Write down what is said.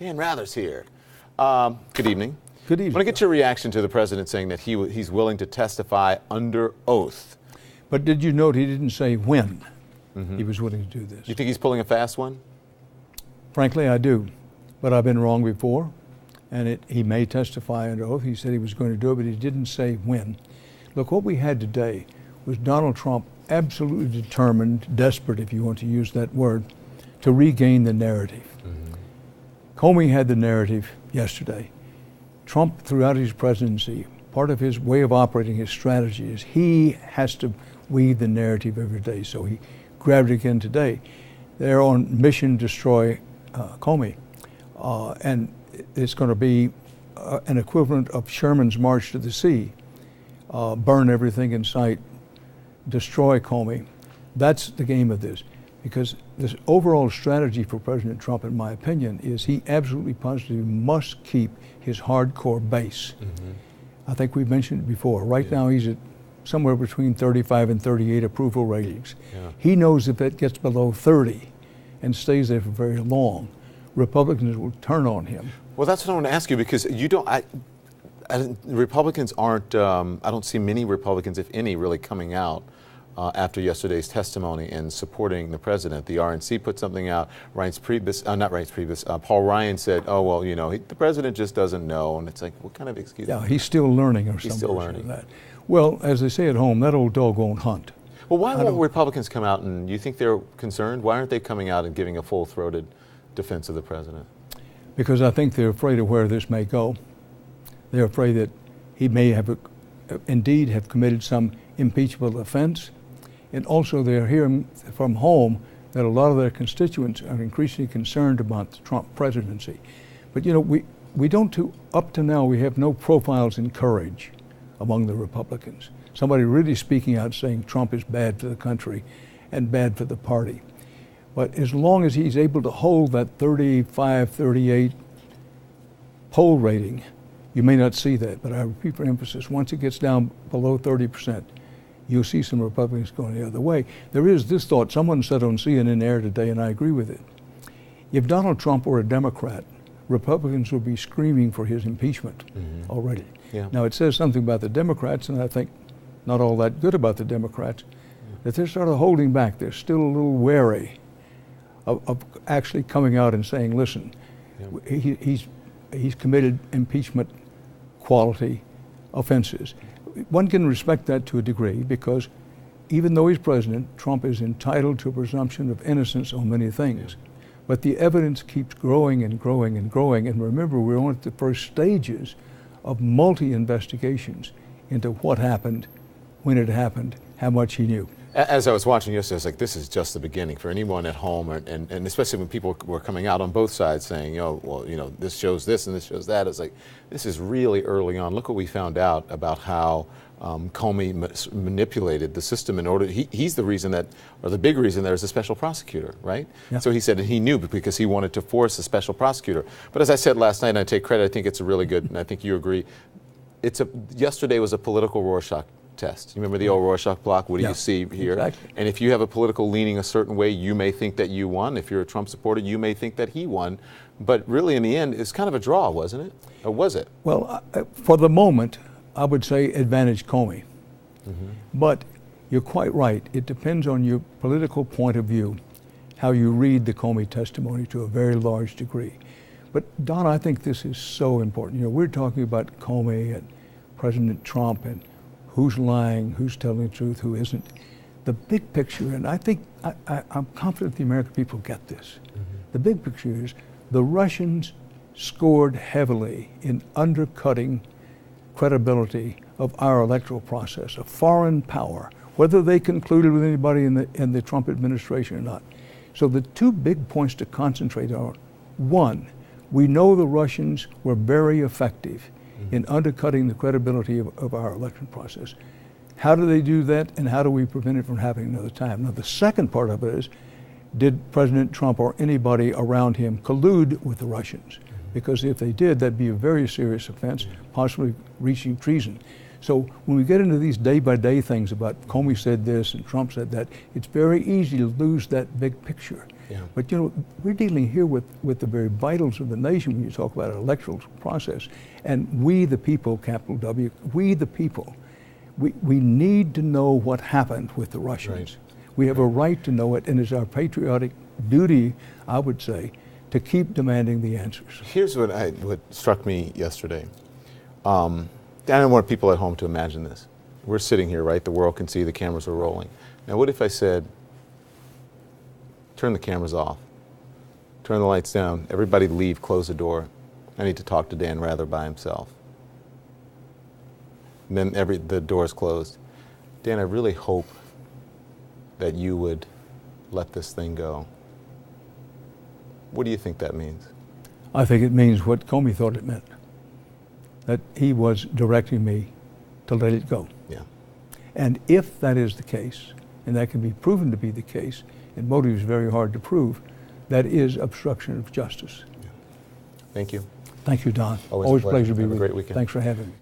Dan Rather's here. Good evening. Good evening. I want to get your reaction to the president saying that he's willing to testify under oath. But did you note he didn't say when he was willing to do this? You think he's pulling a fast one? Frankly, I do. But I've been wrong before, and he may testify under oath. He said he was going to do it, but he didn't say when. Look, what we had today was Donald Trump absolutely determined, desperate if you want to use that word, to regain the narrative. Comey had the narrative yesterday. Trump, throughout his presidency, part of his way of operating his strategy is he has to weave the narrative every day. So he grabbed it again today. They're on mission to destroy Comey. And it's going to be an equivalent of Sherman's March to the Sea. Burn everything in sight, destroy Comey. That's the game of this. Because this overall strategy for President Trump, in my opinion, is he absolutely positively must keep his hardcore base. I think we've mentioned it before. Right now he's at somewhere between 35 and 38 approval ratings. He knows if it gets below 30 and stays there for very long, Republicans will turn on him. Well, that's what I want to ask you, because Republicans aren't, I don't see many Republicans, if any, really coming out after yesterday's testimony and supporting the president. The RNC put something out. Paul Ryan said, oh, well, you know, the president just doesn't know. And it's like, what kind of excuse? Yeah, he's still learning or something. He's still learning. That. Well, as they say at home, that old dog won't hunt. Well, why won't Republicans come out, and you think they're concerned? Why aren't they coming out and giving a full-throated defense of the president? Because I think they're afraid of where this may go. They're afraid that he may have indeed have committed some impeachable offense. And also they're hearing from home that a lot of their constituents are increasingly concerned about the Trump presidency. But you know, we don't up to now, we have no profiles in courage among the Republicans. Somebody really speaking out saying Trump is bad for the country and bad for the party. But as long as he's able to hold that 35, 38 poll rating, you may not see that, but I repeat for emphasis, once it gets down below 30%, you'll see some Republicans going the other way. There is this thought, someone said on CNN Air today, and I agree with it. If Donald Trump were a Democrat, Republicans would be screaming for his impeachment already. Now it says something about the Democrats, and I think not all that good about the Democrats, that they're sort of holding back. They're still a little wary of actually coming out and saying, listen, he's committed impeachment quality offenses. One can respect that to a degree, because even though he's president, Trump is entitled to a presumption of innocence on many things. But the evidence keeps growing and growing and growing. And remember, we're only at the first stages of multi-investigations into what happened, when it happened, how much he knew. As I was watching yesterday, I was like, this is just the beginning for anyone at home, and especially when people were coming out on both sides saying, oh, well, you know, this shows this and this shows that. It's like, this is really early on. Look what we found out about how Comey manipulated the system in order, he's the reason that, or the big reason there's a special prosecutor, right? So he said that he knew because he wanted to force a special prosecutor. But as I said last night, and I take credit, I think it's a really good, and I think you agree, yesterday was a political Rorschach test. You remember the old Rorschach block? What do you see here? Exactly. And if you have a political leaning a certain way, you may think that you won. If you're a Trump supporter, you may think that he won. But really, in the end, it's kind of a draw, wasn't it? Or was it? Well, for the moment, I would say advantage Comey. But you're quite right. It depends on your political point of view, how you read the Comey testimony to a very large degree. But Don, I think this is so important. You know, we're talking about Comey and President Trump and who's lying, who's telling the truth, who isn't. The big picture, and I think I'm confident the American people get this. The big picture is the Russians scored heavily in undercutting credibility of our electoral process, a foreign power, whether they concluded with anybody in the Trump administration or not. So the two big points to concentrate on: one, we know the Russians were very effective in undercutting the credibility of our election process. How do they do that, and how do we prevent it from happening another time? Now, the second part of it is, did President Trump or anybody around him collude with the Russians? Because if they did, that'd be a very serious offense, possibly reaching treason. So when we get into these day-by-day things about Comey said this and Trump said that, it's very easy to lose that big picture. Yeah. But, you know, we're dealing here with the very vitals of the nation when you talk about an electoral process. And we, the people, capital W, we, the people, we need to know what happened with the Russians. Right. We have a right to know it, and it's our patriotic duty, I would say, to keep demanding the answers. Here's what struck me yesterday. I don't want people at home to imagine this. We're sitting here, right? The world can see the cameras are rolling. Now, what if I said, turn the cameras off, turn the lights down, everybody leave, close the door. I need to talk to Dan Rather by himself. And then the door's closed. Dan, I really hope that you would let this thing go. What do you think that means? I think it means what Comey thought it meant, that he was directing me to let it go. Yeah. And if that is the case, and that can be proven to be the case, and motive is very hard to prove, that is obstruction of justice. Thank you. Thank you, Don. Always a a pleasure to be Have a with great you. weekend. Thanks for having me.